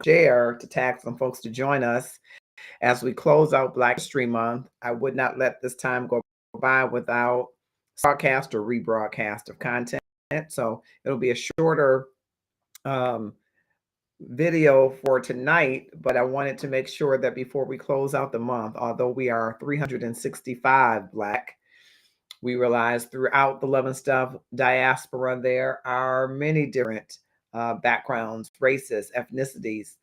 share to tag some folks to join us as we close out Black History Month. I would not let this time go by without broadcast or rebroadcast of content. So it'll be a shorter video for tonight, but I wanted to make sure that before we close out the month, although we are 365 Black, we realize throughout the Love and Stuff diaspora, there are many different backgrounds, races, ethnicities,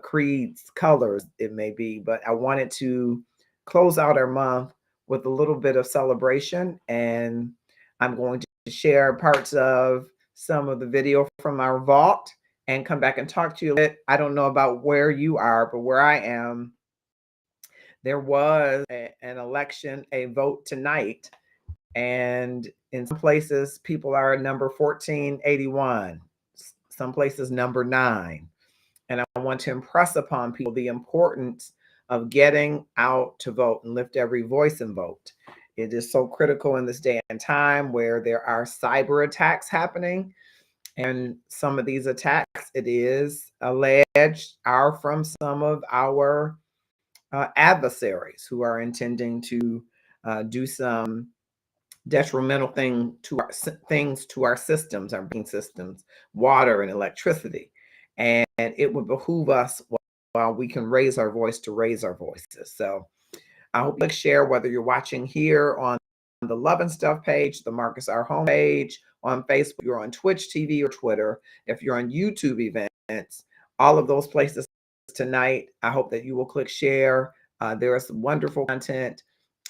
creeds, colors, it may be. But I wanted to close out our month with a little bit of celebration. And I'm going to share parts of some of the video from our vault and come back and talk to you a bit. I don't know about where you are, but where I am, there was an election, a vote tonight. And in some places, people are at number 1481, some places number 9. And I want to impress upon people the importance of getting out to vote and lift every voice and vote. It is so critical in this day and time where there are cyber attacks happening. And some of these attacks, it is alleged, are from some of our adversaries who are intending to do some detrimental things to our systems, our being systems, water and electricity. And it would behoove us while we can raise our voice to raise our voices. So I hope you share whether you're watching here on the Love and Stuff page, the Marcus R. Home page, on Facebook, you're on Twitch TV or Twitter, if you're on YouTube events, all of those places tonight. I hope that you will click share. There is some wonderful content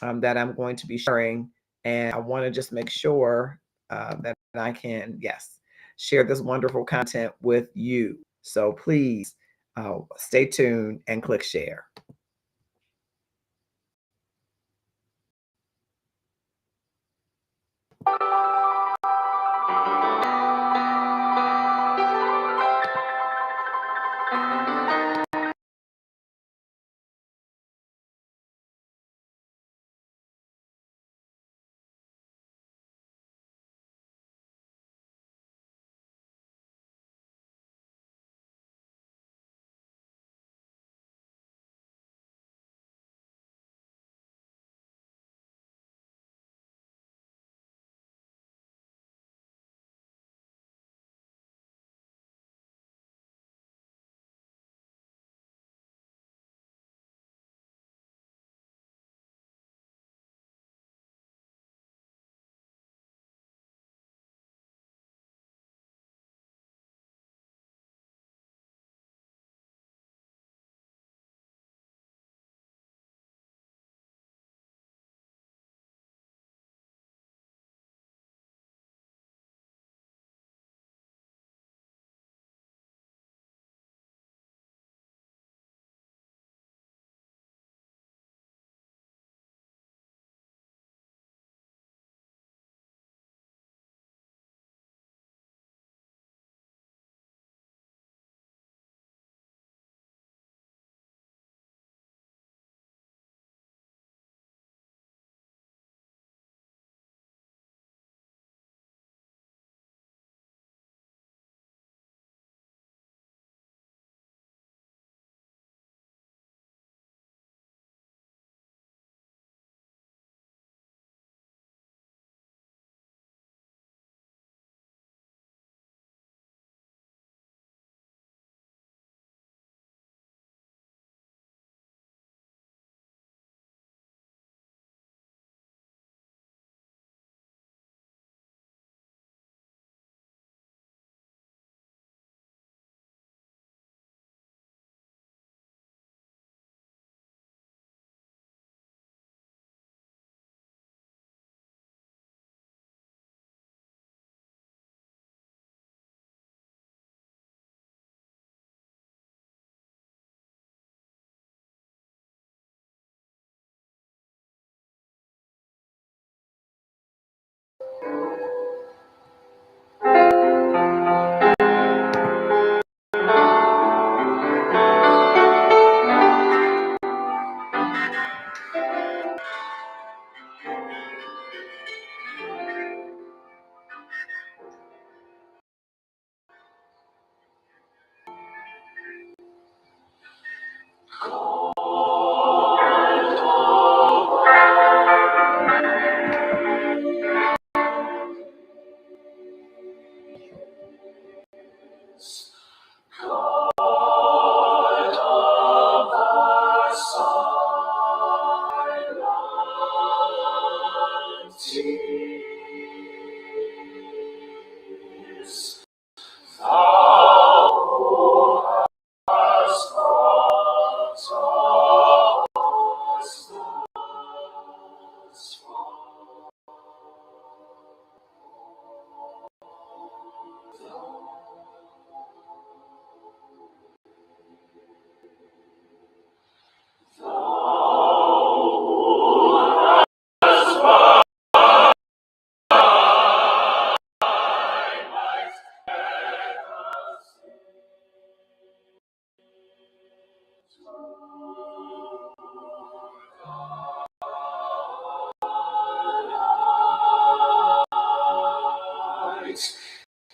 that I'm going to be sharing. And I want to just make sure that I can, yes, share this wonderful content with you. So please stay tuned and click share.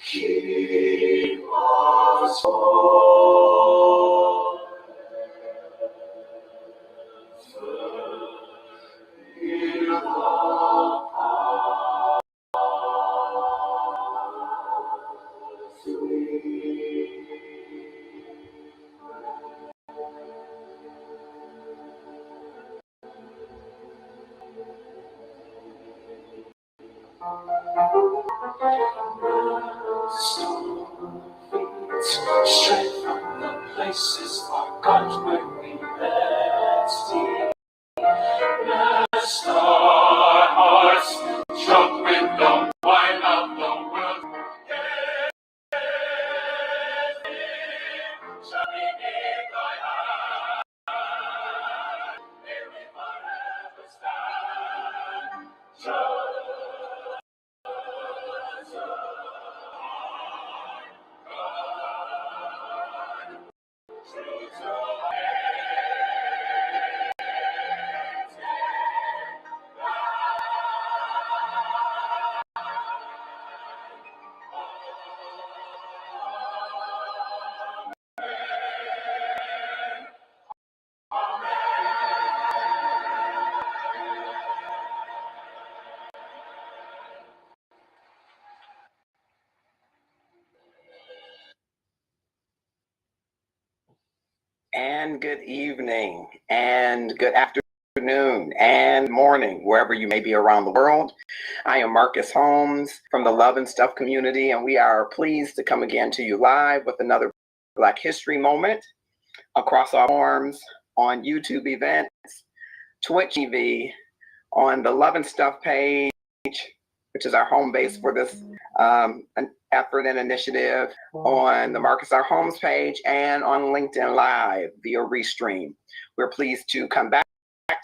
Keep us whole. Straight from the places for God where we rest. Rest our hearts, drunk with the wine of the world. Shall be in thy hand. May we forever stand. And good evening, and good afternoon, and morning, wherever you may be around the world. I am Marcus Holmes from the Love and Stuff community, and we are pleased to come again to you live with another Black History moment across our forums, on YouTube events, Twitch TV, on the Love and Stuff page, which is our home base for this an effort and initiative, on the Marcus R. Holmes page, and on LinkedIn Live via Restream. We're pleased to come back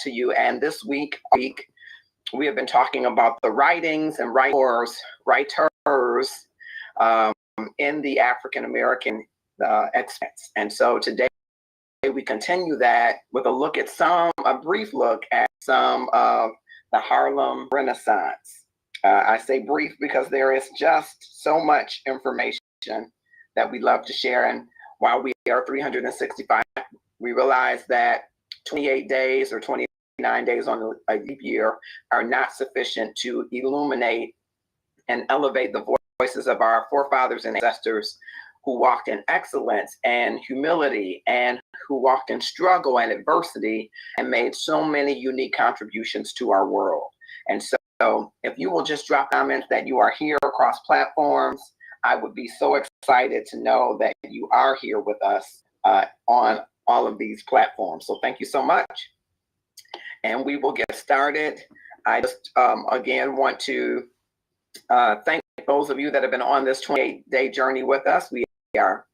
to you, and this week we have been talking about the writings and writers in the African American excerpts. And so today we continue that with a brief look at some of the Harlem Renaissance. I say brief because there is just so much information that we love to share. And while we are 365, we realize that 28 days or 29 days on a leap year are not sufficient to illuminate and elevate the voices of our forefathers and ancestors who walked in excellence and humility, and who walked in struggle and adversity and made so many unique contributions to our world. And so if you will just drop comments that you are here across platforms, I would be so excited to know that you are here with us on all of these platforms. So thank you so much. And we will get started. I just, again, want to thank those of you that have been on this 28-day journey with us. We are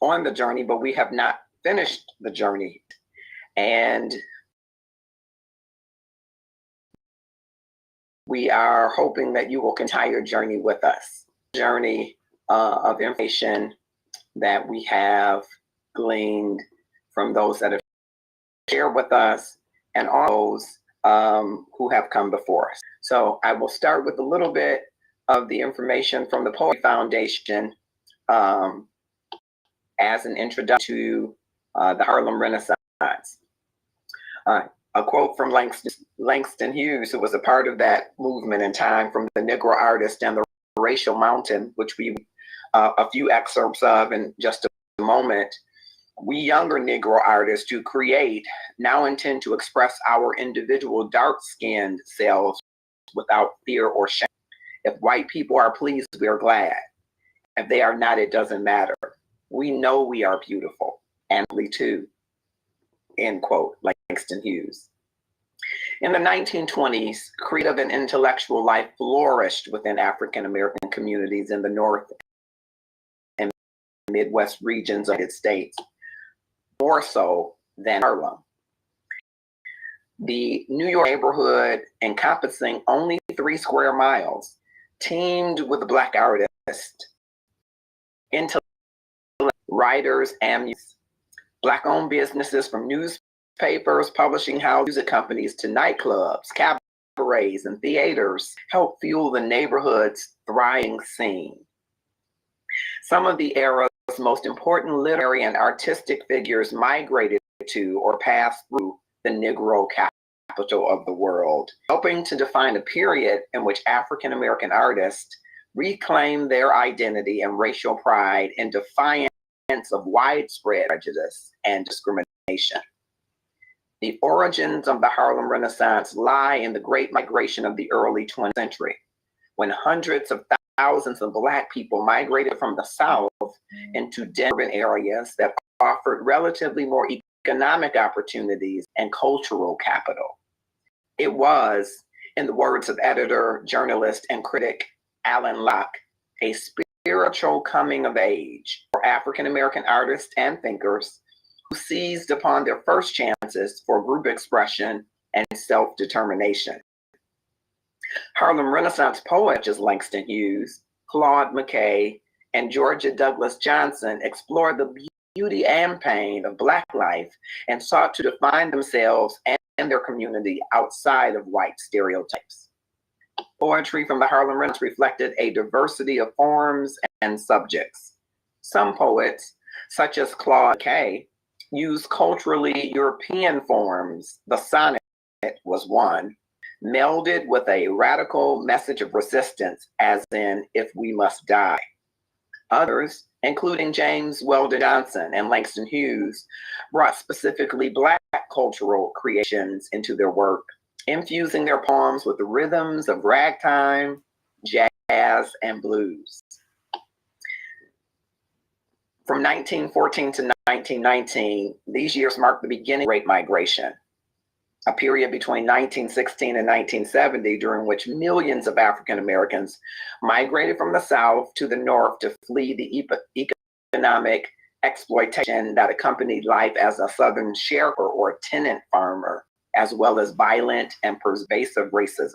on the journey, but we have not finished the journey. And we are hoping that you will continue your journey with us. Journey of information that we have gleaned from those that have shared with us, and all those who have come before us. So I will start with a little bit of the information from the Poetry Foundation as an introduction to the Harlem Renaissance. A quote from Langston Hughes, who was a part of that movement in time, from The Negro Artist and the Racial Mountain, which we a few excerpts of in just a moment. We younger Negro artists who create now intend to express our individual dark-skinned selves without fear or shame. If white people are pleased, we are glad. If they are not, it doesn't matter. We know we are beautiful, and we too. End quote, Langston Hughes. In the 1920s, creative and intellectual life flourished within African American communities in the North and Midwest regions of the United States, more so than Harlem. The New York neighborhood, encompassing only 3 square miles, teemed with Black artists, intellectuals, writers, and musicians. Black-owned businesses, from newspapers, publishing houses, music companies, to nightclubs, cabarets, and theaters, helped fuel the neighborhood's thriving scene. Some of the era's most important literary and artistic figures migrated to or passed through the Negro capital of the world, helping to define a period in which African American artists reclaimed their identity and racial pride in defiance of widespread prejudice and discrimination. The origins of the Harlem Renaissance lie in the Great Migration of the early 20th century, when hundreds of thousands of Black people migrated from the South into urban areas that offered relatively more economic opportunities and cultural capital. It was, in the words of editor, journalist, and critic Alan Locke, a spiritual coming of age for African American artists and thinkers who seized upon their first chances for group expression and self-determination. Harlem Renaissance poets such as Langston Hughes, Claude McKay, and Georgia Douglas Johnson explored the beauty and pain of Black life and sought to define themselves and their community outside of white stereotypes. Poetry from the Harlem Renaissance reflected a diversity of forms and subjects. Some poets, such as Claude McKay, used culturally European forms. The sonnet was one, melded with a radical message of resistance, as in "If We Must Die." Others, including James Weldon Johnson and Langston Hughes, brought specifically Black cultural creations into their work, infusing their poems with the rhythms of ragtime, jazz, and blues. From 1914 to 1919, these years marked the beginning of the Great Migration, a period between 1916 and 1970 during which millions of African Americans migrated from the South to the North to flee the economic exploitation that accompanied life as a Southern sharecropper or tenant farmer, as well as violent and pervasive racism.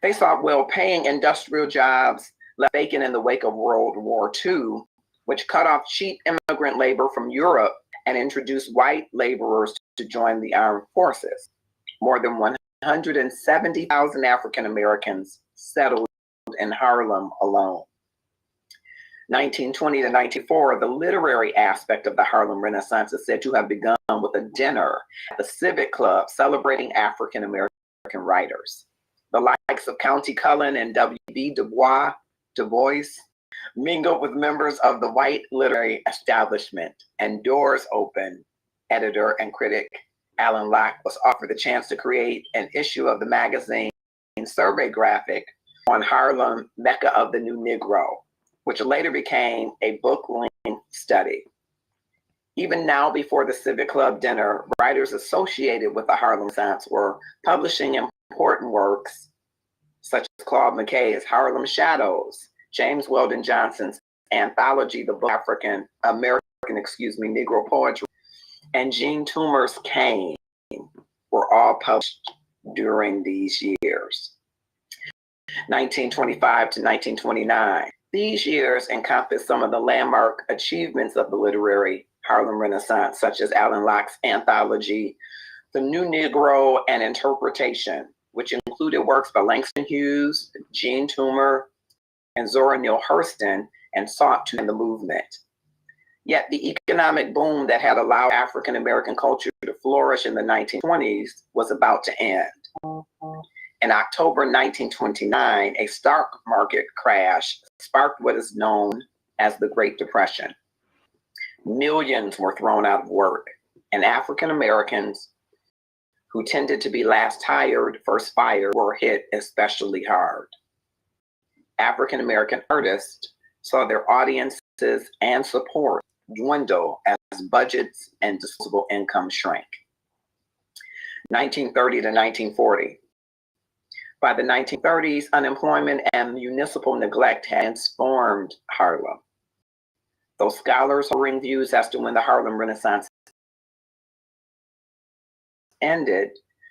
They sought well-paying industrial jobs left vacant in the wake of World War II, which cut off cheap immigrant labor from Europe and introduced white laborers to join the armed forces. More than 170,000 African Americans settled in Harlem alone. 1920 to 1904, the literary aspect of the Harlem Renaissance is said to have begun with a dinner at the Civic Club celebrating African American writers. The likes of Countee Cullen and W.B. Du Bois mingled with members of the white literary establishment, and doors opened. Editor and critic Alan Locke was offered the chance to create an issue of the magazine survey graphic on Harlem, Mecca of the New Negro, which later became a book-length study. Even now, before the Civic Club dinner, writers associated with the Harlem Renaissance were publishing important works, such as Claude McKay's Harlem Shadows, James Weldon Johnson's anthology, The Book of African American Negro Poetry, and Jean Toomer's Cane were all published during these years. 1925 to 1929. These years encompass some of the landmark achievements of the literary Harlem Renaissance, such as Alan Locke's anthology, The New Negro and Interpretation, which included works by Langston Hughes, Jean Toomer, and Zora Neale Hurston, and sought to end the movement. Yet the economic boom that had allowed African American culture to flourish in the 1920s was about to end. In October 1929, a stock market crash sparked what is known as the Great Depression. Millions were thrown out of work, and African Americans, who tended to be last hired, first fired, were hit especially hard. African American artists saw their audiences and support dwindle as budgets and disposable income shrank. 1930 to 1940. By the 1930s, unemployment and municipal neglect had transformed Harlem. Though scholars hold views as to when the Harlem Renaissance ended,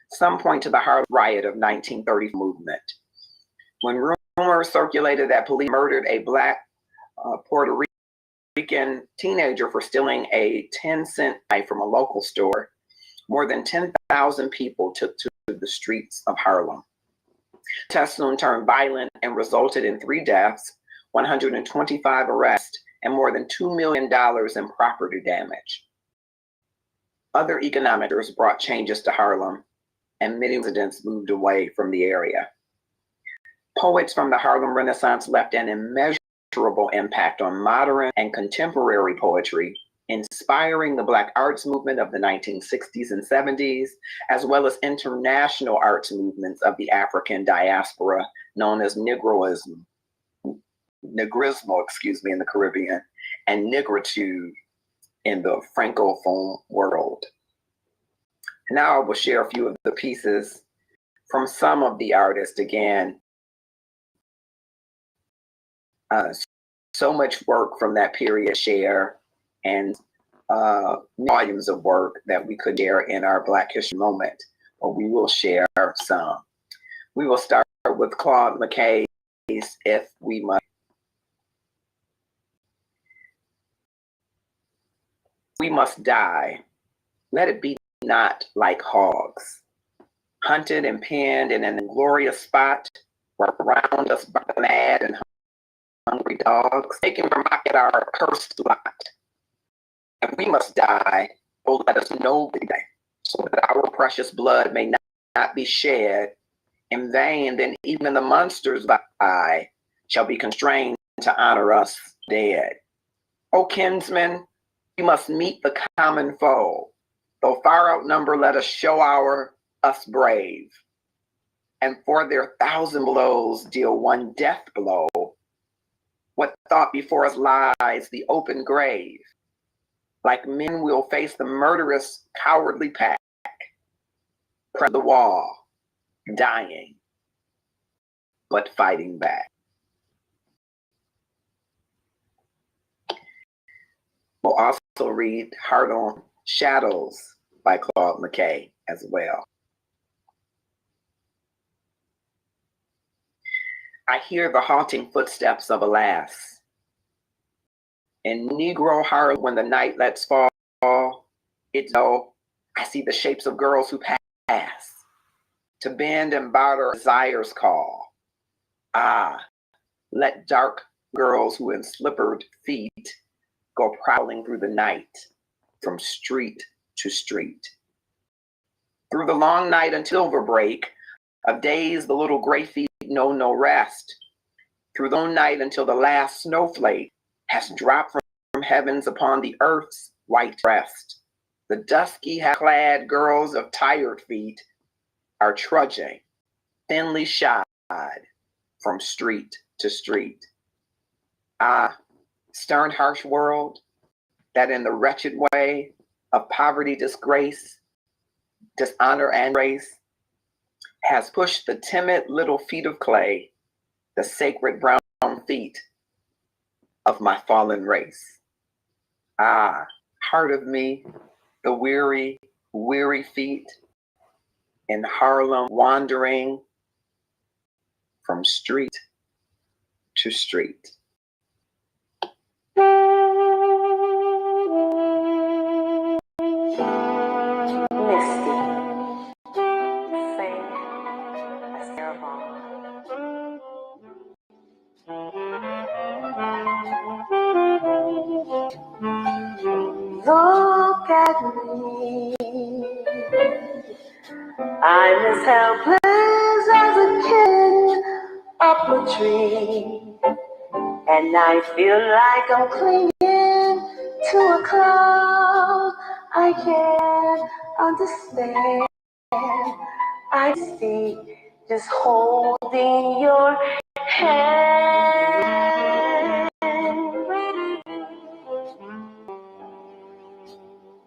some point to the Harlem Riot of 1930 movement, when rumors circulated that police murdered a Black Puerto Rican teenager for stealing a 10-cent knife from a local store. More than 10,000 people took to the streets of Harlem. Protests soon turned violent and resulted in 3 deaths, 125 arrests, and more than $2 million in property damage. Other economic factors brought changes to Harlem, and many residents moved away from the area. Poets from the Harlem Renaissance left an immeasurable impact on modern and contemporary poetry, inspiring the Black arts movement of the 1960s and 70s, as well as international arts movements of the African diaspora known as Negrismo in the Caribbean, and Negritude in the Francophone world. Now I will share a few of the pieces from some of the artists. Again, so much work from that period share, and volumes of work that we could share in our Black History Moment, but we will share some. We will start with Claude McKay's If We Must. We must die. Let it be not like hogs, hunted and pinned in an inglorious spot, where around us by the mad and hungry dogs, taking remark at our cursed lot. And we must die, oh let us know the day, so that our precious blood may not be shed in vain. Then even the monsters by shall be constrained to honor us dead. O kinsmen, we must meet the common foe. Though far outnumbered, let us show us brave. And for their 1,000 blows, deal one death blow. What thought before us lies the open grave. Like men, we'll face the murderous, cowardly pack. Press the wall, dying, but fighting back. We'll also read Harlem Shadows by Claude McKay as well. I hear the halting footsteps of a lass. In Negro Harlem, when the night lets fall, I see the shapes of girls who pass, to bend and barter desire's call. Ah, let dark girls who in slippered feet go prowling through the night, from street to street. Through the long night until silver break of days, the little gray feet know no rest. Through the night until the last snowflake has dropped from heavens upon the earth's white breast. The dusky clad girls of tired feet are trudging, thinly shod, from street to street. Ah, stern, harsh world, that in the wretched way of poverty, disgrace, dishonor, and race, has pushed the timid little feet of clay, the sacred brown feet of my fallen race. Ah, heart of me, the weary, weary feet in Harlem, wandering from street to street. look at me, I'm as helpless as a kid up a tree, and I feel like I'm clinging to a cloud. I can't understand. I see just holding your hand.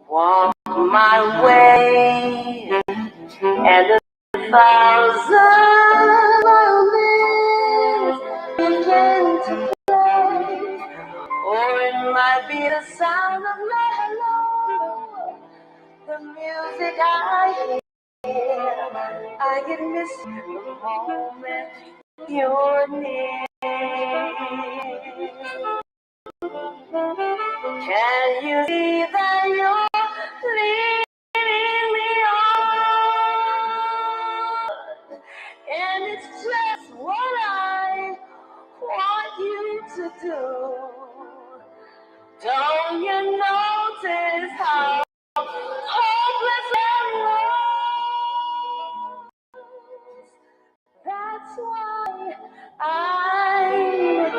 Walk my way, and 1,000 violins begin to play, or it might be the sound of my hello, the music I hear. I get missed the moment you're near. Can you see that you're leading me on? And it's just what I want you to do. Don't you notice how hopeless and lost? That's why I'm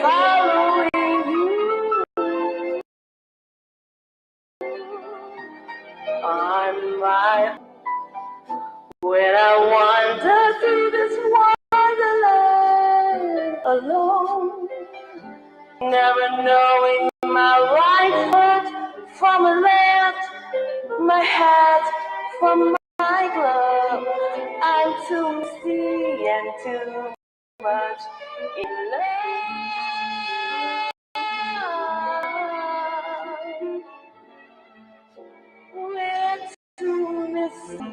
following you on my own. When I wander through this wonderland alone, never knowing my right foot from a left, my hat from my glove. I'm too misty and too much in love. We're too misty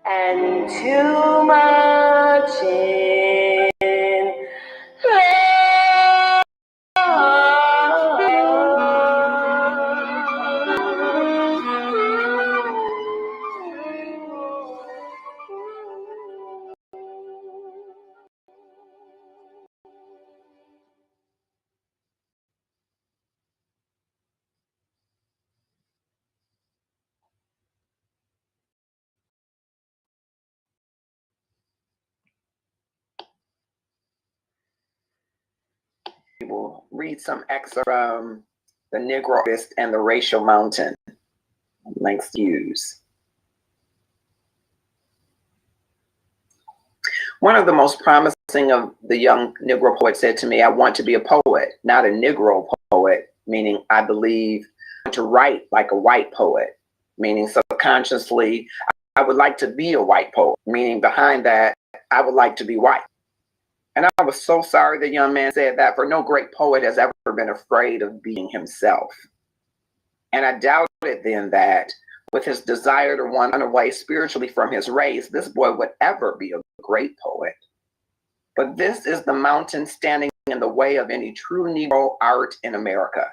and too much in love. We will read some excerpts from The Negro Artist and the Racial Mountain. Links to use. One of the most promising of the young Negro poets said to me, I want to be a poet, not a Negro poet, meaning I believe to write like a white poet, meaning subconsciously I would like to be a white poet, meaning behind that I would like to be white. And I was so sorry the young man said that, for no great poet has ever been afraid of being himself. And I doubted then that with his desire to run away spiritually from his race, this boy would ever be a great poet. But this is the mountain standing in the way of any true Negro art in America.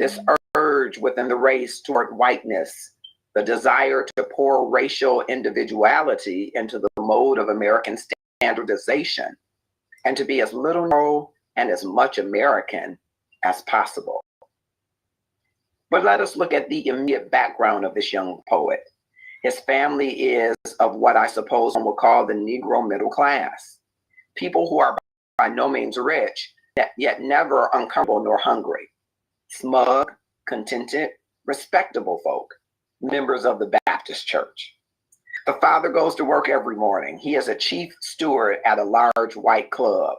This urge within the race toward whiteness, the desire to pour racial individuality into the mode of American standardization, and to be as little Negro and as much American as possible. But let us look at the immediate background of this young poet. His family is of what I suppose one will call the Negro middle class. People who are by no means rich, yet never uncomfortable nor hungry. Smug, contented, respectable folk, members of the Baptist church. The father goes to work every morning. He is a chief steward at a large white club.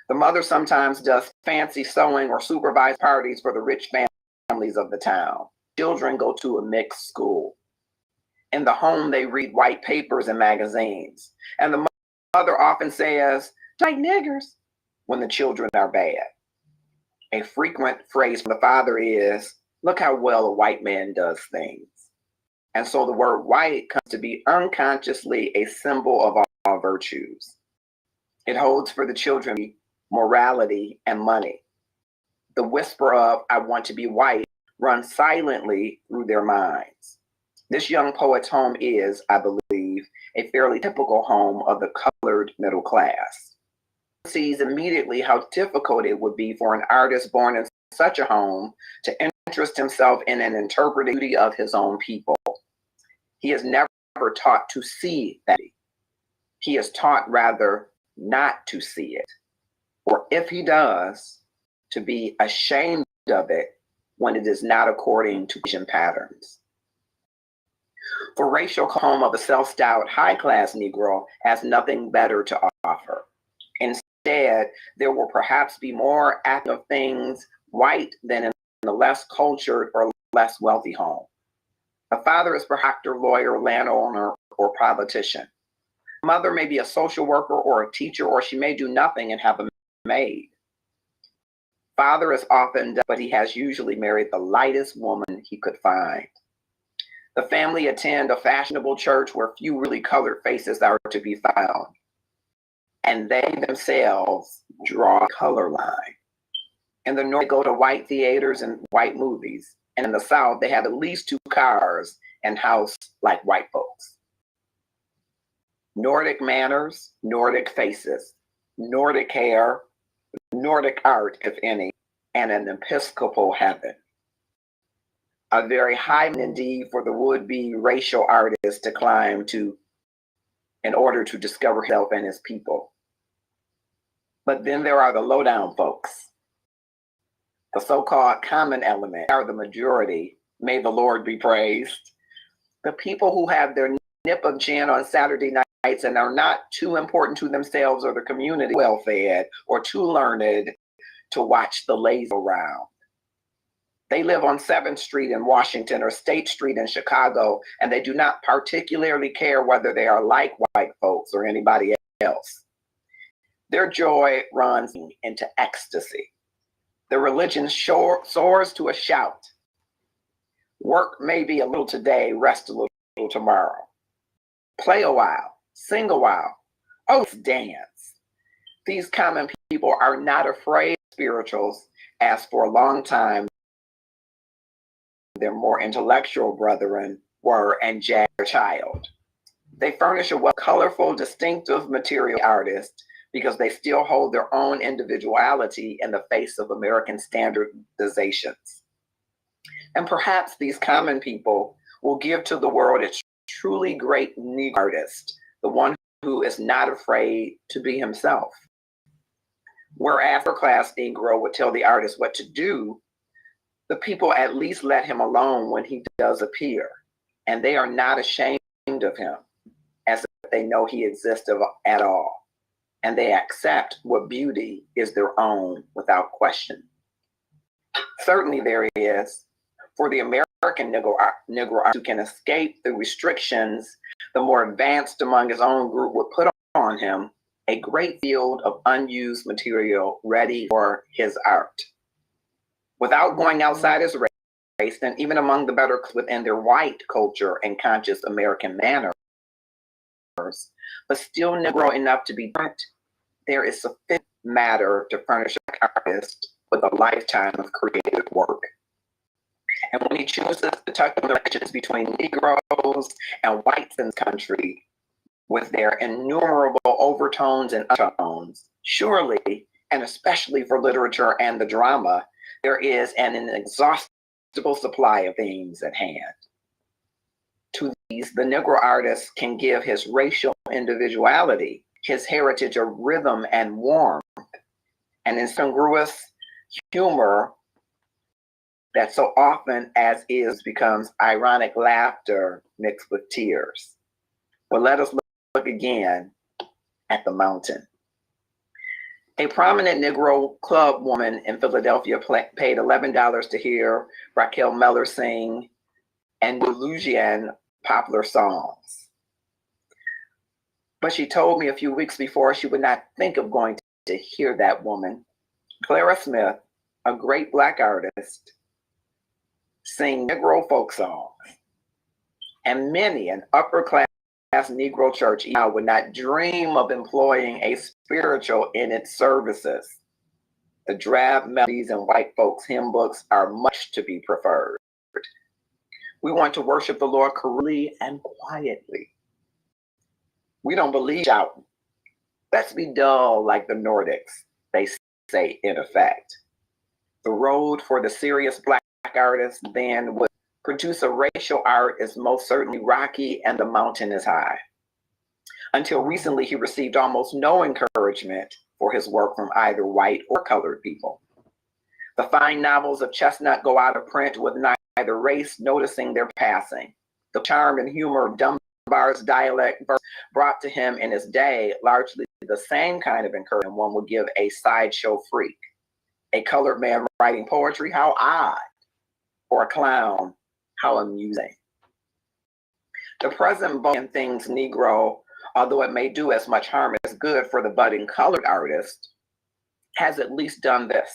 The mother sometimes does fancy sewing or supervise parties for the rich families of the town. Children go to a mixed school. In the home, they read white papers and magazines. And the mother often says, "Like niggers," when the children are bad. A frequent phrase from the father is, "Look how well a white man does things." And so the word white comes to be unconsciously a symbol of all virtues. It holds for the children morality and money. The whisper of, "I want to be white," runs silently through their minds. This young poet's home is, I believe, a fairly typical home of the colored middle class. He sees immediately how difficult it would be for an artist born in such a home to interests himself in an interpreting beauty of his own people. He is never taught to see that. He is taught rather not to see it, or if he does, to be ashamed of it when it is not according to vision patterns. For racial home of a self-styled high-class Negro has nothing better to offer. Instead, there will perhaps be more active things white than in a less cultured or less wealthy home. The father is perhaps a lawyer, landowner, or politician. Mother may be a social worker or a teacher, or she may do nothing and have a maid. Father is often dead, but he has usually married the lightest woman he could find. The family attend a fashionable church where few really colored faces are to be found, and they themselves draw a color line. In the North, they go to white theaters and white movies, and in the South, they have at least 2 cars and house like white folks. Nordic manners, Nordic faces, Nordic hair, Nordic art, if any, and an Episcopal heaven. A very high indeed for the would-be racial artist to climb to in order to discover himself and his people. But then there are the low-down folks. The so-called common element are the majority. May the Lord be praised. The people who have their nip of gin on Saturday nights and are not too important to themselves or the community, well-fed, or too learned to watch the lazy around. They live on 7th Street in Washington or State Street in Chicago, and they do not particularly care whether they are like white folks or anybody else. Their joy runs into ecstasy. Their religion soars to a shout. Work maybe a little today, rest a little tomorrow. Play a while, sing a while, oh, dance. These common people are not afraid of spirituals, as for a long time their more intellectual brethren were and jazz their child. They furnish a well colorful, distinctive material artist because they still hold their own individuality in the face of American standardizations. And perhaps these common people will give to the world its truly great Negro artist, the one who is not afraid to be himself. Whereas upper-class Negro would tell the artist what to do, the people at least let him alone when he does appear, and they are not ashamed of him, as if they know he exists at all, and they accept what beauty is their own without question. Certainly there is, for the American Negro artist who can escape the restrictions the more advanced among his own group would put on him, a great field of unused material ready for his art. Without going outside his race, and even among the better within their white culture and conscious American manners, but still Negro enough to be different, there is sufficient matter to furnish an artist with a lifetime of creative work. And when he chooses to tuck the relations between Negroes and whites in this country, with their innumerable overtones and undertones, surely, and especially for literature and the drama, there is an inexhaustible supply of things at hand. To these, the Negro artist can give his racial individuality, his heritage of rhythm and warmth, and incongruous humor that so often as is becomes ironic laughter mixed with tears. But let us look again at the mountain. A prominent Negro club woman in Philadelphia paid $11 to hear Raquel Meller sing Andalusian popular songs. But she told me a few weeks before she would not think of going to hear that woman, Clara Smith, a great Black artist, sing Negro folk songs. And many an upper-class Negro church now would not dream of employing a spiritual in its services. The drab melodies and white folks' hymn books are much to be preferred. We want to worship the Lord correctly and quietly. We don't believe shouting. Let's be dull like the Nordics, they say in effect. The road for the serious Black artist then would produce a racial art is most certainly rocky and the mountain is high. Until recently, he received almost no encouragement for his work from either white or colored people. The fine novels of Chestnut go out of print with neither race noticing their passing. The charm and humor of Dunbar's dialect verse brought to him in his day largely the same kind of encouragement one would give a sideshow freak. A colored man writing poetry, how odd. Or a clown, how amusing. The present book and things Negro, although it may do as much harm as good for the budding colored artist, has at least done this.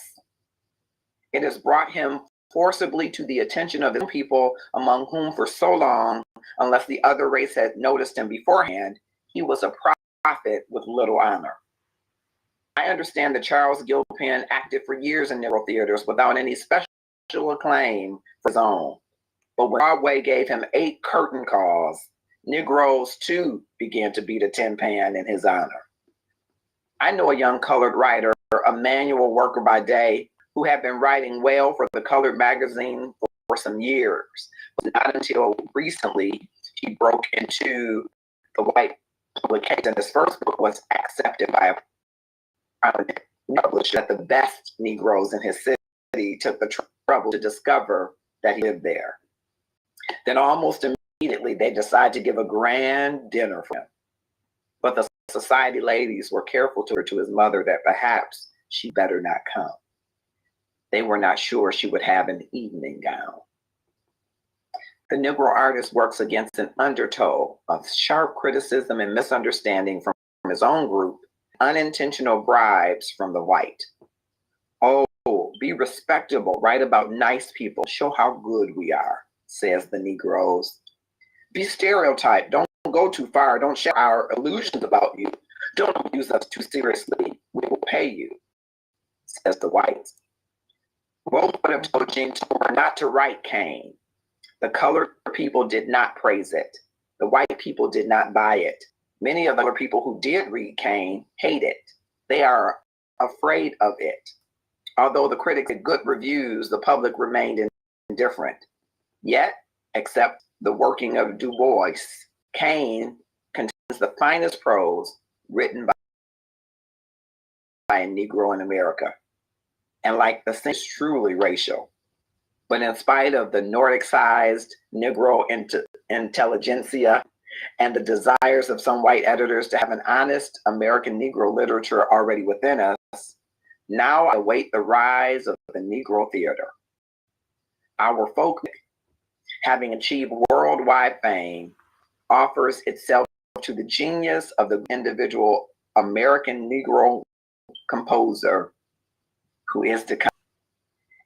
It has brought him forcibly to the attention of the people among whom for so long, unless the other race had noticed him beforehand, he was a prophet with little honor. I understand that Charles Gilpin acted for years in Negro theaters without any special acclaim for his own. But when Broadway gave him 8 curtain calls, Negroes too began to beat a tin pan in his honor. I know a young colored writer, a manual worker by day, who had been writing well for the colored magazine for some years. But not until recently he broke into the white publication. His first book was accepted by a publisher that the best Negroes in his city took the trouble to discover that he lived there. Then almost immediately they decided to give a grand dinner for him. But the society ladies were careful to his mother that perhaps she better not come. They were not sure she would have an evening gown. The Negro artist works against an undertow of sharp criticism and misunderstanding from his own group, unintentional bribes from the white. Oh, be respectable, write about nice people, show how good we are, says the Negroes. Be stereotyped, don't go too far, don't share our illusions about you, don't use us too seriously, we will pay you, says the whites. Both would have told Gene Turner not to write Cain. The colored people did not praise it. The white people did not buy it. Many of the other people who did read Cain hate it. They are afraid of it. Although the critics had good reviews, the public remained indifferent. Yet, except the working of Du Bois, Cain contains the finest prose written by a Negro in America. And like the thing is truly racial. But in spite of the Nordic-sized Negro intelligentsia and the desires of some white editors to have an honest American Negro literature already within us, now I await the rise of the Negro theater. Our folk, having achieved worldwide fame, offers itself to the genius of the individual American Negro composer who is to come.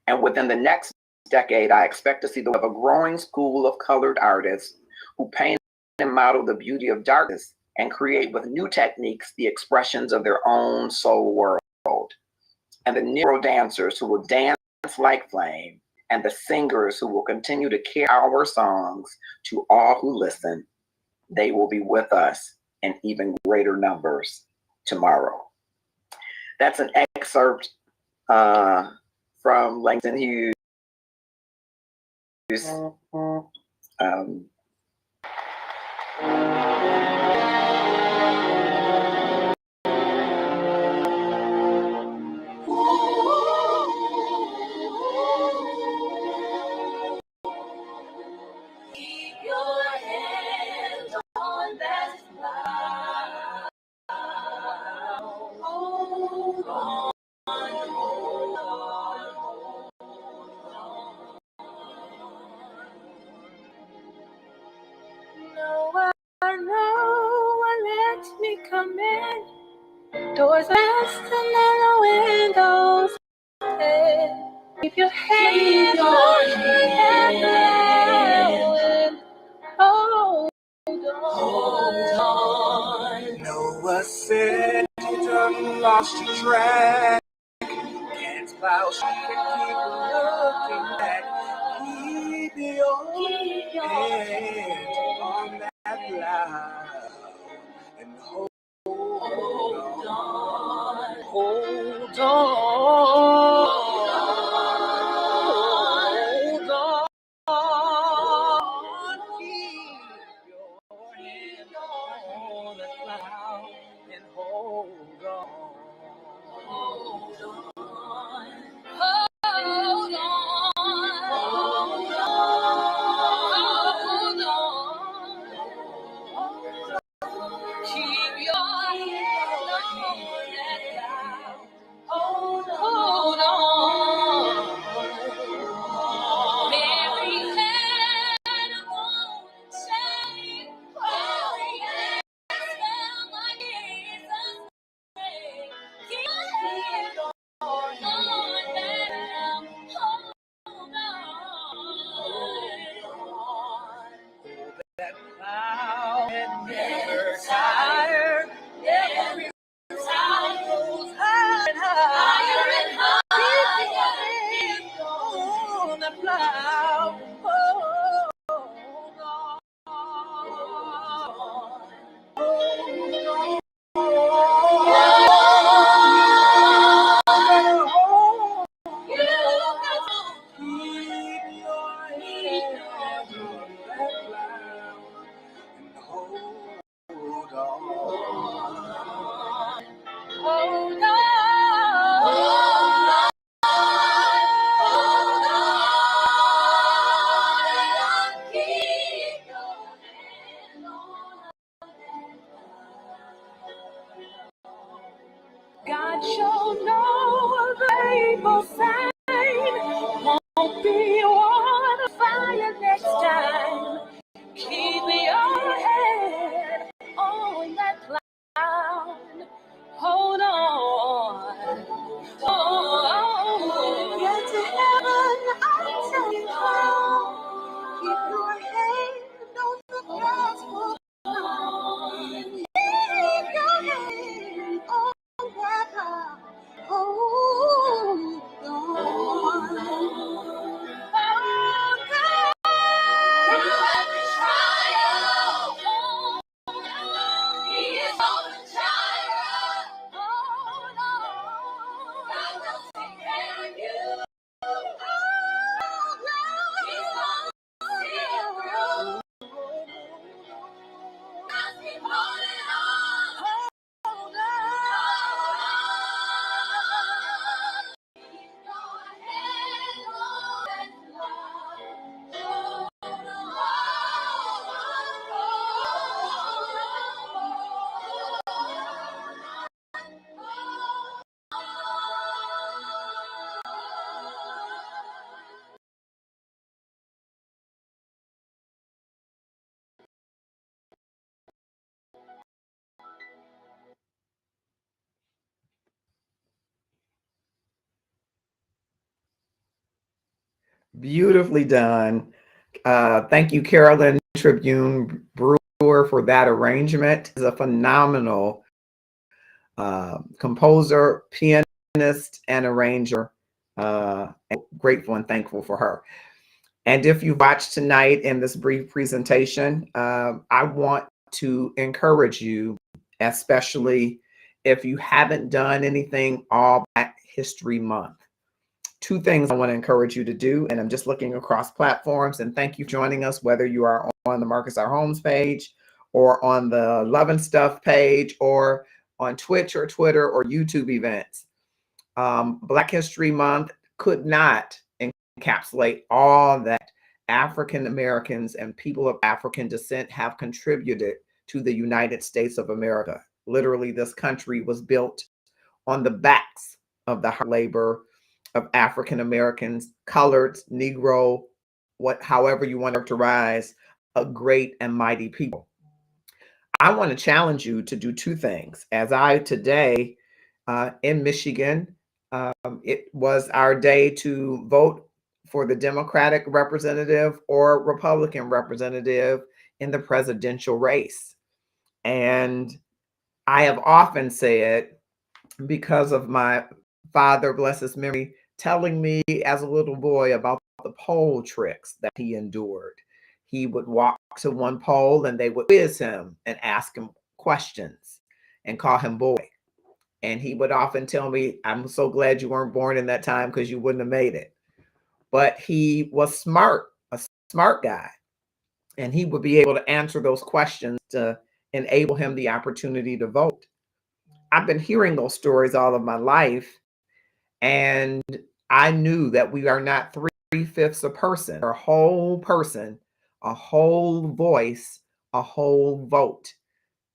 And within the next decade, I expect to see a growing school of colored artists who paint and model the beauty of darkness and create with new techniques the expressions of their own soul world. And the Negro dancers who will dance like flame, and the singers who will continue to carry our songs to all who listen, they will be with us in even greater numbers tomorrow. That's an excerpt from Langston Hughes. Keep your hands on that plow. Hold on, hold on, hold on. No, let me come in. Doors fast and then the windows open. Keep your hands on that plow. Hold on. Noah said you done lost your track. Can't plow, she can keep looking back. Keep your hand on that plow and hold on. Hold on. God shall know the faithful sign. Won't be one to fire next time. Keep your head on that cloud. Hold on. Oh, get to heaven, I'll tell you how. Keep your head on the gospel. Keep your head on that cloud. Hold on. Oh, God. Through every trial, He is on the trial. Hold on. God will take care of you. He's gonna see you through. Just keep holding on. Hold on. Keep going ahead, Beautifully done. Thank you, Carolyn Tribune Brewer, for that arrangement. Is a phenomenal composer, pianist, and arranger. And grateful and thankful for her. And if you watched tonight in this brief presentation, I want to encourage you, especially if you haven't done anything all Black History Month. Two things I want to encourage you to do, and I'm just looking across platforms, and thank you for joining us, whether you are on the Marcus R. Holmes page or on the Love and Stuff page or on Twitch or Twitter or YouTube events. Black History Month could not encapsulate all that African Americans and people of African descent have contributed to the United States of America. Literally, this country was built on the backs of the hard labor of African Americans, colored, Negro, however you want to characterize a great and mighty people. I want to challenge you to do two things. As I today in Michigan, it was our day to vote for the Democratic representative or Republican representative in the presidential race. And I have often said, because of my father, bless his memory, telling me as a little boy about the pole tricks that he endured. He would walk to one pole and they would quiz him and ask him questions and call him boy. And he would often tell me, I'm so glad you weren't born in that time because you wouldn't have made it. But he was smart, a smart guy. And he would be able to answer those questions to enable him the opportunity to vote. I've been hearing those stories all of my life. And I knew that we are not 3/5 a person, a whole person, a whole voice, a whole vote,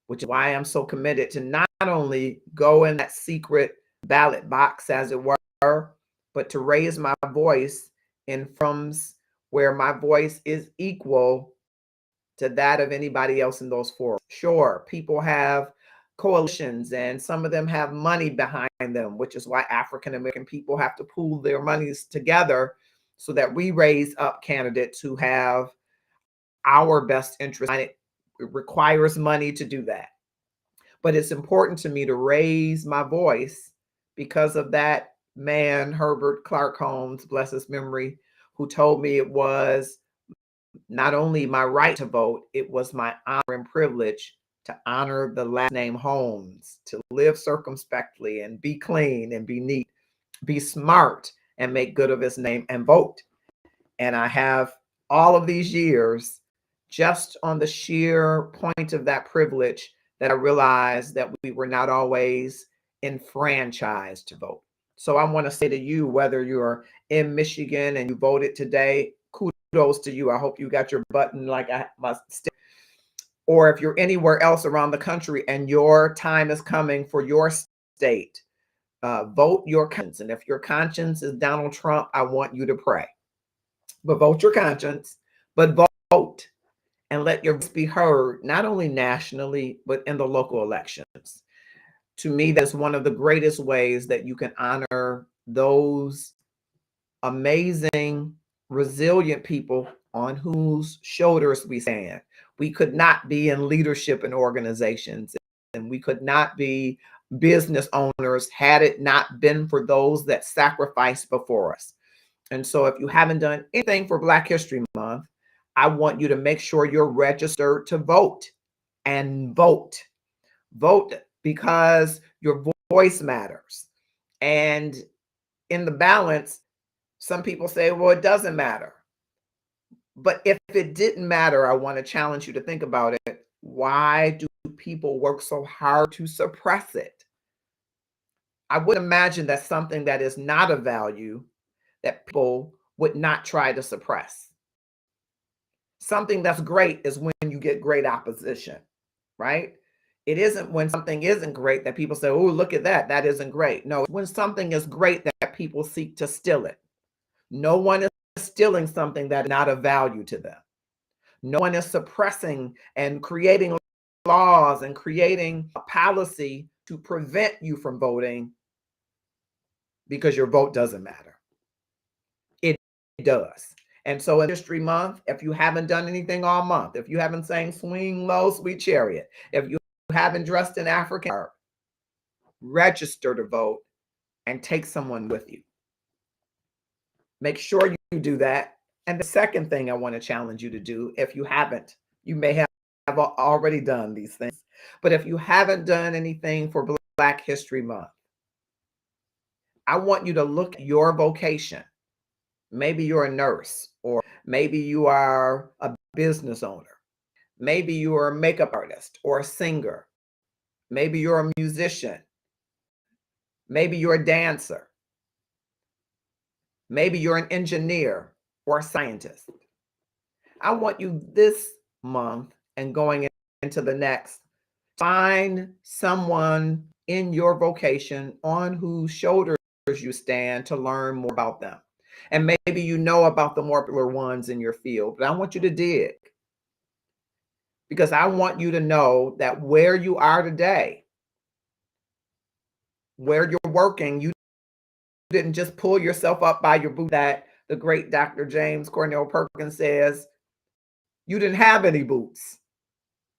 which is why I'm so committed to not only go in that secret ballot box, as it were, but to raise my voice in forums where my voice is equal to that of anybody else in those forums. Sure, people have coalitions and some of them have money behind them, which is why African American people have to pool their monies together so that we raise up candidates who have our best interest. And it requires money to do that. But it's important to me to raise my voice because of that man, Herbert Clark Holmes, bless his memory, who told me it was not only my right to vote, it was my honor and privilege to honor the last name Holmes, to live circumspectly and be clean and be neat, be smart and make good of his name and vote. And I have all of these years just on the sheer point of that privilege that I realized that we were not always enfranchised to vote. So I want to say to you, whether you're in Michigan and you voted today, kudos to you. I hope you got your button like I must. Or if you're anywhere else around the country and your time is coming for your state, vote your conscience. And if your conscience is Donald Trump, I want you to pray. But vote your conscience, but vote and let your voice be heard, not only nationally, but in the local elections. To me, that's one of the greatest ways that you can honor those amazing, resilient people on whose shoulders we stand. We could not be in leadership in organizations, and we could not be business owners had it not been for those that sacrificed before us. And so if you haven't done anything for Black History Month, I want you to make sure you're registered to vote and vote. Vote because your voice matters. And in the balance, some people say, well, it doesn't matter. But if it didn't matter, I want to challenge you to think about it. Why do people work so hard to suppress it? I would imagine that's something that is not of value that people would not try to suppress. Something that's great is when you get great opposition, right? It isn't when something isn't great that people say, oh, look at that. That isn't great. No, when something is great that people seek to steal it. No one is stealing something that is not of value to them. No one is suppressing and creating laws and creating a policy to prevent you from voting because your vote doesn't matter. It does. And so in History Month, if you haven't done anything all month, if you haven't sang Swing Low, Sweet Chariot, if you haven't dressed in African art, register to vote and take someone with you. Make sure you do that. And the second thing I want to challenge you to do, if you haven't, you may have already done these things, but if you haven't done anything for Black History Month, I want you to look at your vocation. Maybe you're a nurse, or maybe you are a business owner. Maybe you are a makeup artist or a singer. Maybe you're a musician. Maybe you're a dancer. Maybe you're an engineer or a scientist. I want you this month and going into the next, find someone in your vocation on whose shoulders you stand to learn more about them. And maybe you know about the more popular ones in your field, but I want you to dig. Because I want you to know that where you are today, where you're working, you didn't just pull yourself up by your boot. That the great Dr. James Cornell Perkins says, you didn't have any boots.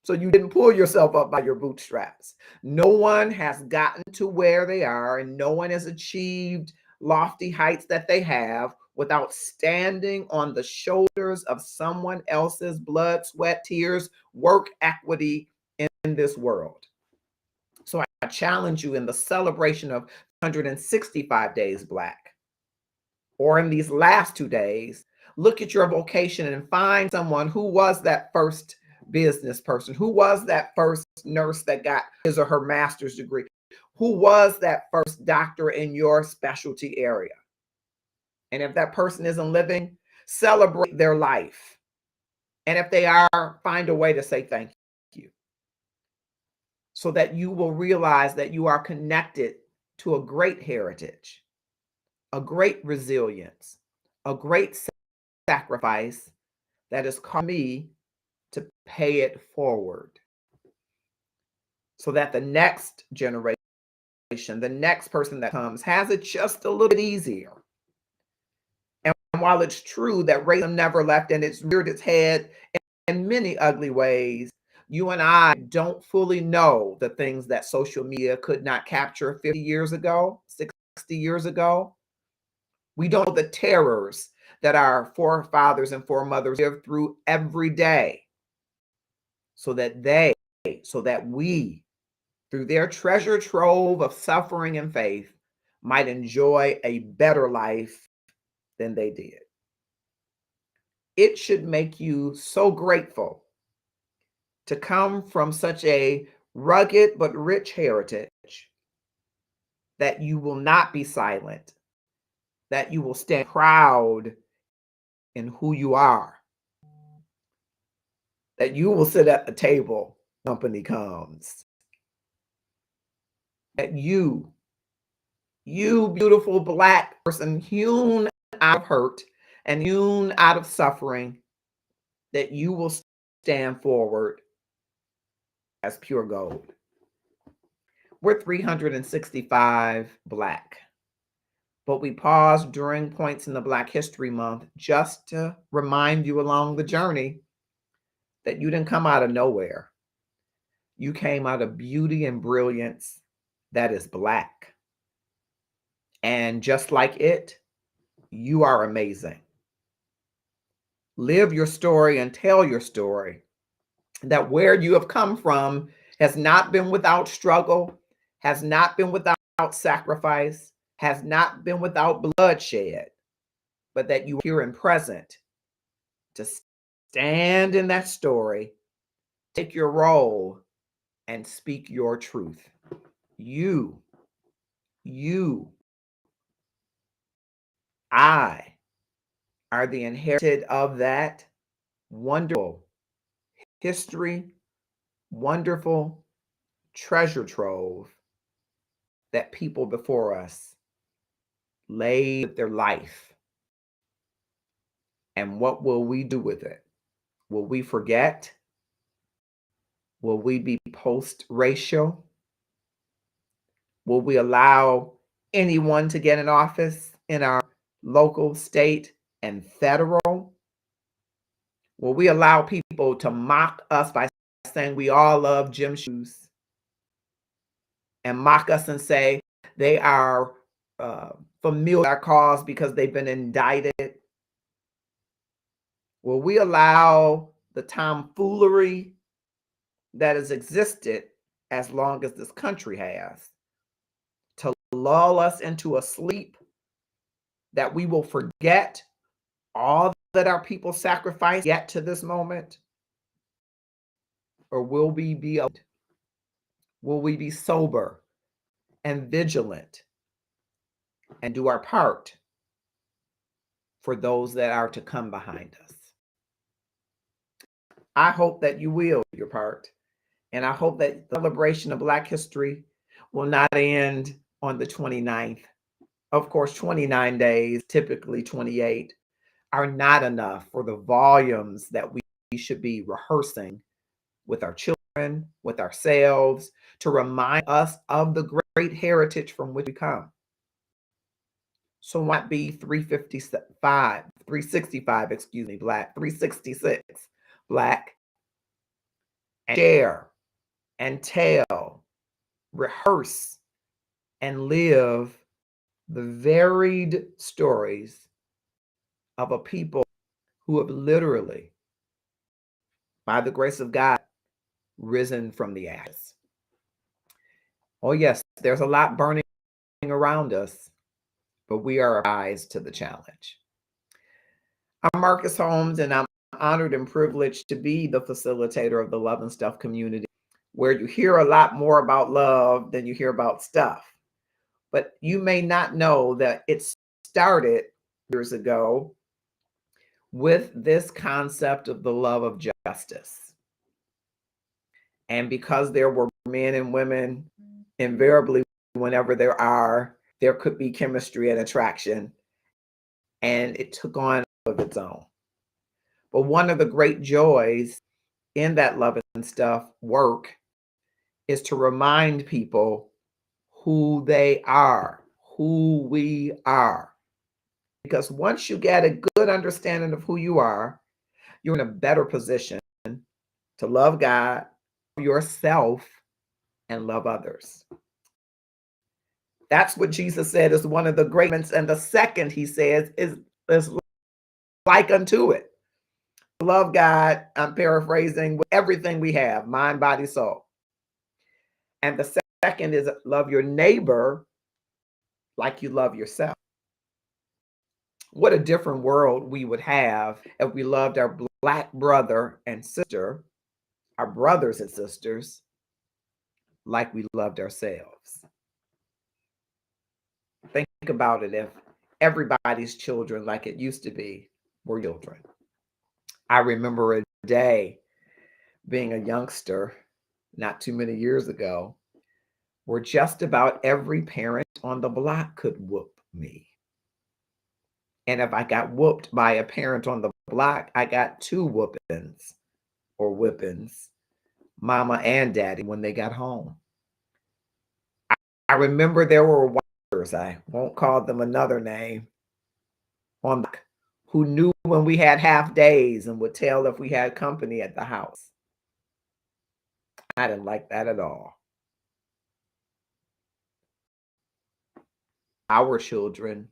So you didn't pull yourself up by your bootstraps. No one has gotten to where they are, and no one has achieved lofty heights that they have without standing on the shoulders of someone else's blood, sweat, tears, work, equity in this world. So I challenge you in the celebration of 165 Days Black, or in these last 2 days, look at your vocation and find someone who was that first business person, who was that first nurse that got his or her master's degree, who was that first doctor in your specialty area. And if that person isn't living, celebrate their life. And if they are, find a way to say thank you, so that you will realize that you are connected to a great heritage, a great resilience, a great sacrifice that has caused me to pay it forward, so that the next generation, the next person that comes, has it just a little bit easier. And while it's true that racism never left and it's reared its head in many ugly ways, you and I don't fully know the things that social media could not capture 50 years ago, 60 years ago. We don't know the terrors that our forefathers and foremothers live through every day, so that they so that we, through their treasure trove of suffering and faith, might enjoy a better life than they did. It should make you so grateful to come from such a rugged but rich heritage that you will not be silent, that you will stand proud in who you are, that you will sit at the table when company comes, that you beautiful Black person hewn out of hurt and hewn out of suffering, that you will stand forward as pure gold. We're 365 Black, but we pause during points in the Black History Month just to remind you along the journey that you didn't come out of nowhere. You came out of beauty and brilliance that is Black. And just like it, you are amazing. Live your story and tell your story, that where you have come from has not been without struggle, has not been without sacrifice, has not been without bloodshed, but that you are here and present to stand in that story, take your role, and speak your truth. I are the inherited of that wonderful history, wonderful treasure trove that people before us laid their life. And what will we do with it? Will we forget? Will we be post-racial? Will we allow anyone to get in office in our local, state, and federal? Will we allow people to mock us by saying we all love gym shoes and mock us and say they are familiar with our cause because they've been indicted? Will we allow the tomfoolery that has existed as long as this country has to lull us into a sleep that we will forget all that our people sacrificed yet to this moment? Or will we be sober and vigilant and do our part for those that are to come behind us? I hope that you will do your part. And I hope that the celebration of Black history will not end on the 29th. Of course, 29 days, typically 28, are not enough for the volumes that we should be rehearsing with our children, with ourselves, to remind us of the great heritage from which we come. So why not be 365, Black, 366 Black, and share and tell, rehearse, and live the varied stories of a people who have literally, by the grace of God, risen from the ashes. Oh yes, there's a lot burning around us, but we are rise to the challenge. I'm Marcus Holmes, and I'm honored and privileged to be the facilitator of the Love and Stuff community, where you hear a lot more about love than you hear about stuff. But you may not know that it started years ago with this concept of the love of justice. And because there were men and women, invariably, whenever there could be chemistry and attraction, and it took on of its own. But one of the great joys in that Love and Stuff work is to remind people who they are, who we are. Because once you get a good understanding of who you are, you're in a better position to love God, yourself, and love others. That's what Jesus said is one of the great ones. And the second, he says, is like unto it. love God, I'm paraphrasing, with everything we have, mind, body, soul. And the second is love your neighbor like you love yourself. What a different world we would have if we loved our Black brother and sister, our brothers and sisters, like we loved ourselves. Think about it, if everybody's children, like it used to be, were children. I remember a day being a youngster, not too many years ago, where just about every parent on the block could whoop me. And if I got whooped by a parent on the block, I got two whoopings or whippings, mama and daddy, when they got home. I remember there were watchers, I won't call them another name, on the, who knew when we had half days and would tell if we had company at the house. I didn't like that at all. Our children,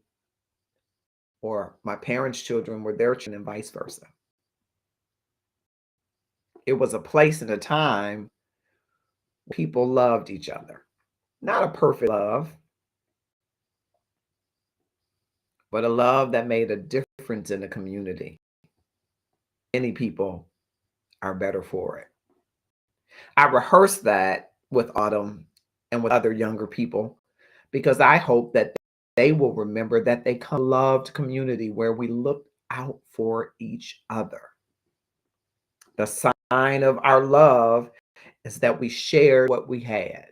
or my parents' children, were their children, and vice versa. It was a place and a time where people loved each other. Not a perfect love, but a love that made a difference in the community. Many people are better for it. I rehearsed that with Autumn and with other younger people because I hope that they will remember that they come from a loved community where we looked out for each other. The sign of our love is that we shared what we had,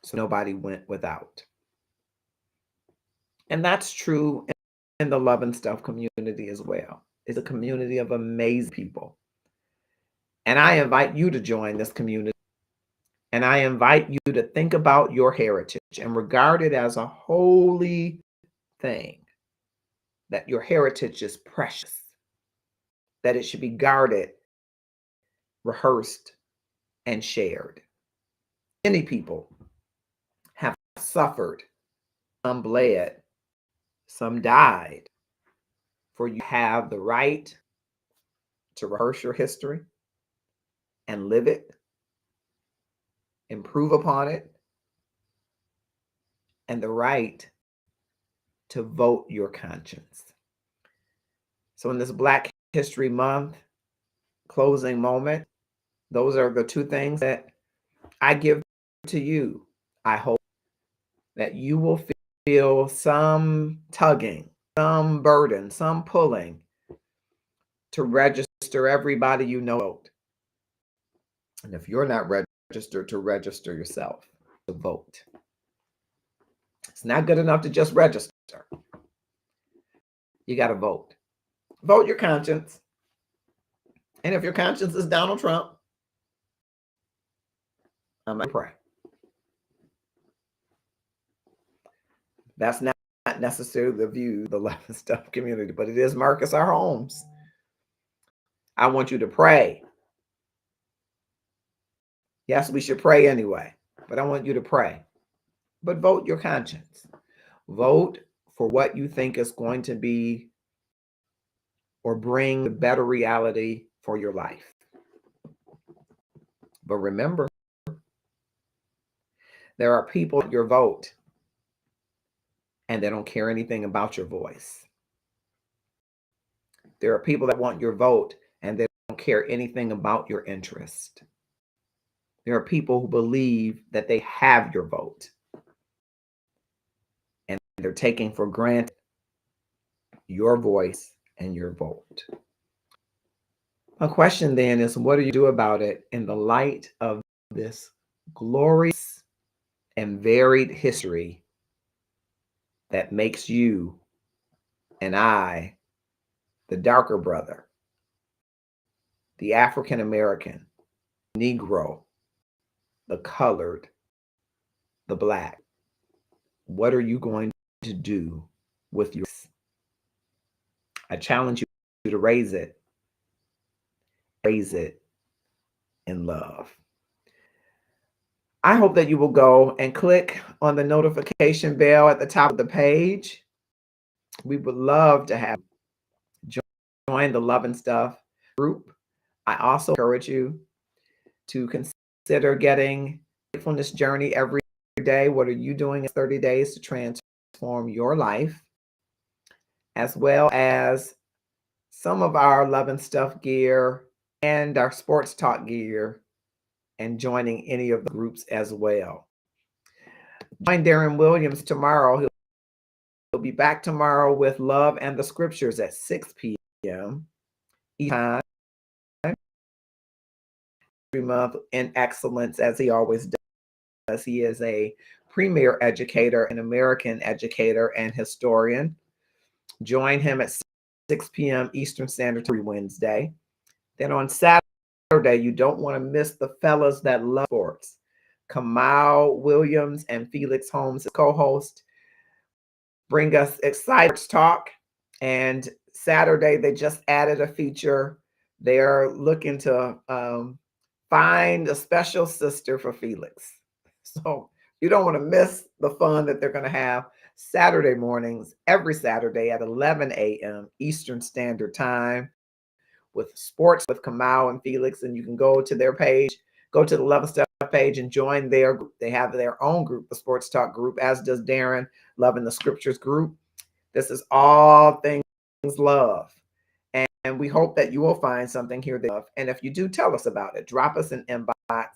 so nobody went without. And that's true in the Love and Stuff community as well. It's a community of amazing people. And I invite you to join this community. And I invite you to think about your heritage and regard it as a holy thing, that your heritage is precious, that it should be guarded, rehearsed, and shared. Many people have suffered, some bled, some died, for you have the right to rehearse your history and live it, improve upon it, and the right to vote your conscience. So in this Black History Month closing moment, those are the two things that I give to you. I hope that you will feel some tugging, some burden, some pulling to register everybody you know vote. And if you're not registered, to register yourself to vote. It's not good enough to just register. You got to vote. Vote your conscience. And if your conscience is Donald Trump, I'm going to pray. That's not necessarily the view of the Love and Stuff community, but it is Marcus R. Holmes. I want you to pray. Yes, we should pray anyway, but I want you to pray. But vote your conscience. Vote for what you think is going to be or bring a better reality for your life. But remember, there are people at your vote and they don't care anything about your voice. There are people that want your vote and they don't care anything about your interest. There are people who believe that they have your vote and they're taking for granted your voice and your vote. My question then is, what do you do about it in the light of this glorious and varied history that makes you and I the darker brother, the African American, Negro, the colored, the Black? What are you going to do with your? I challenge you to raise it in love. I hope that you will go and click on the notification bell at the top of the page. We would love to have you join the Love and Stuff group. I also encourage you to consider getting Gratefulness Journey every day. What are you doing in 30 days to transform your life? As well as some of our Love and Stuff gear and our sports talk gear, and joining any of the groups as well. Join Darren Williams tomorrow. He'll be back tomorrow with Love and the Scriptures at 6 p.m. each time. Every month in excellence, as he always does. He is a premier educator, an American educator and historian. Join him at 6 p.m. Eastern Standard Time Wednesday. Then on Saturday, you don't want to miss the fellas that love sports. Kamal Williams and Felix Holmes, co-host, bring us excited talk. And Saturday, they just added a feature. They're looking to find a special sister for Felix. So you don't want to miss the fun that they're going to have Saturday mornings, every Saturday at 11 a.m. Eastern Standard Time with sports with Kamau and Felix. And you can go to their page, go to the Love and Stuff page and join their group. They have their own group, the Sports Talk group, as does Darren, Love and the Scriptures group. This is all things love. And we hope that you will find something here that love. And if you do, tell us about it. Drop us an inbox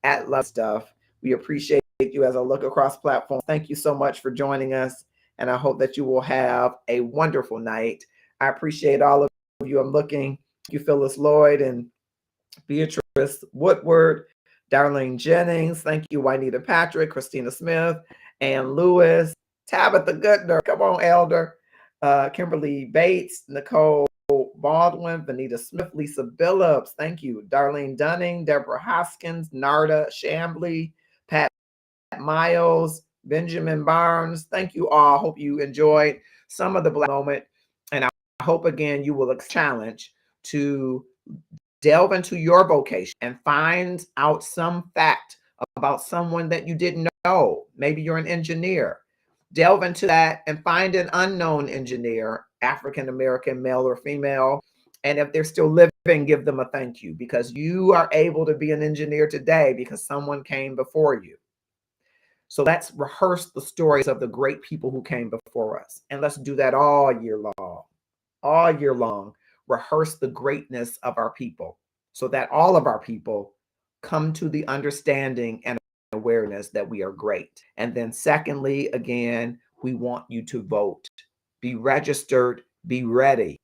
at Love Stuff. We appreciate you as I look across platforms. Thank you so much for joining us. And I hope that you will have a wonderful night. I appreciate all of you. I'm looking. Thank you, Phyllis Lloyd and Beatrice Woodward, Darlene Jennings. Thank you, Juanita Patrick, Christina Smith, Ann Lewis, Tabitha Goodner. Come on, Elder. Kimberly Bates, Nicole Baldwin, Vanita Smith, Lisa Billups. Thank you. Darlene Dunning, Deborah Hoskins, Narda Shambly, Pat Miles, Benjamin Barnes. Thank you all. Hope you enjoyed some of the Black moment. And I hope, again, you will challenge to delve into your vocation and find out some fact about someone that you didn't know. Maybe you're an engineer. Delve into that and find an unknown engineer, African American, male or female. And if they're still living, give them a thank you, because you are able to be an engineer today because someone came before you. So let's rehearse the stories of the great people who came before us. And let's do that all year long. All year long, rehearse the greatness of our people so that all of our people come to the understanding and awareness that we are great. And then secondly, again, we want you to vote. Be registered, be ready,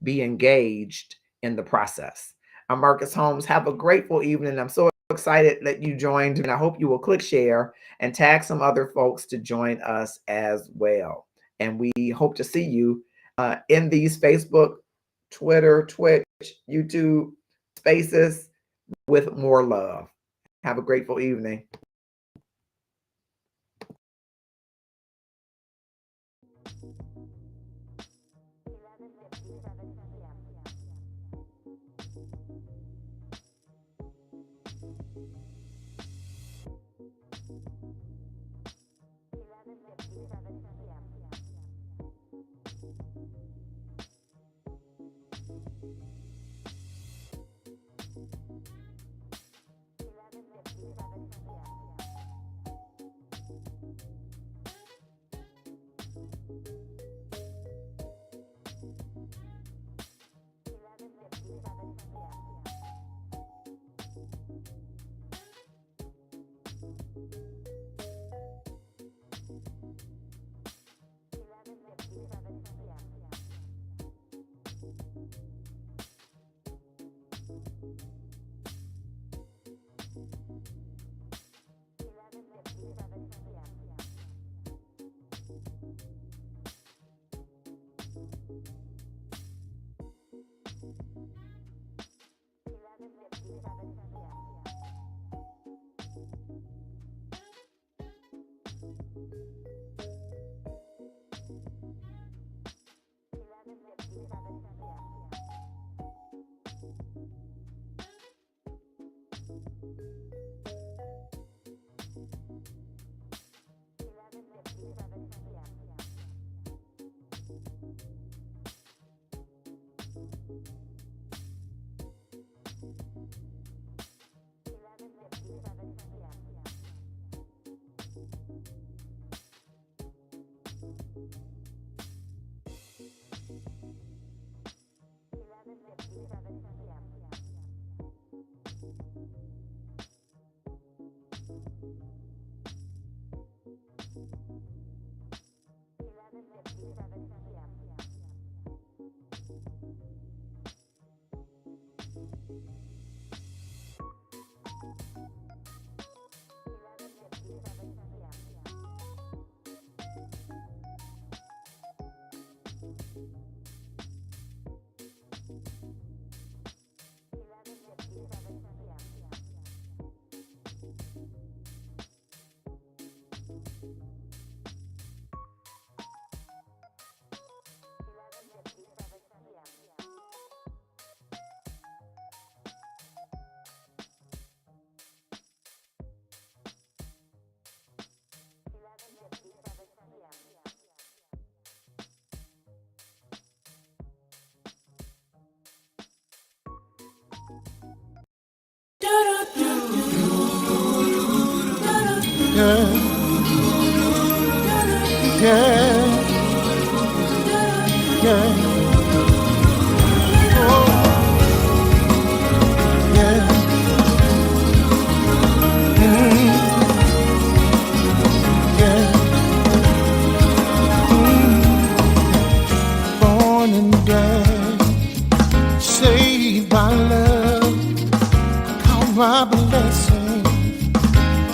be engaged in the process. I'm Marcus Holmes. Have a grateful evening. I'm so excited that you joined, and I hope you will click share and tag some other folks to join us as well. And we hope to see you in these Facebook, Twitter, Twitch, YouTube spaces with more love. Have a grateful evening. Yeah.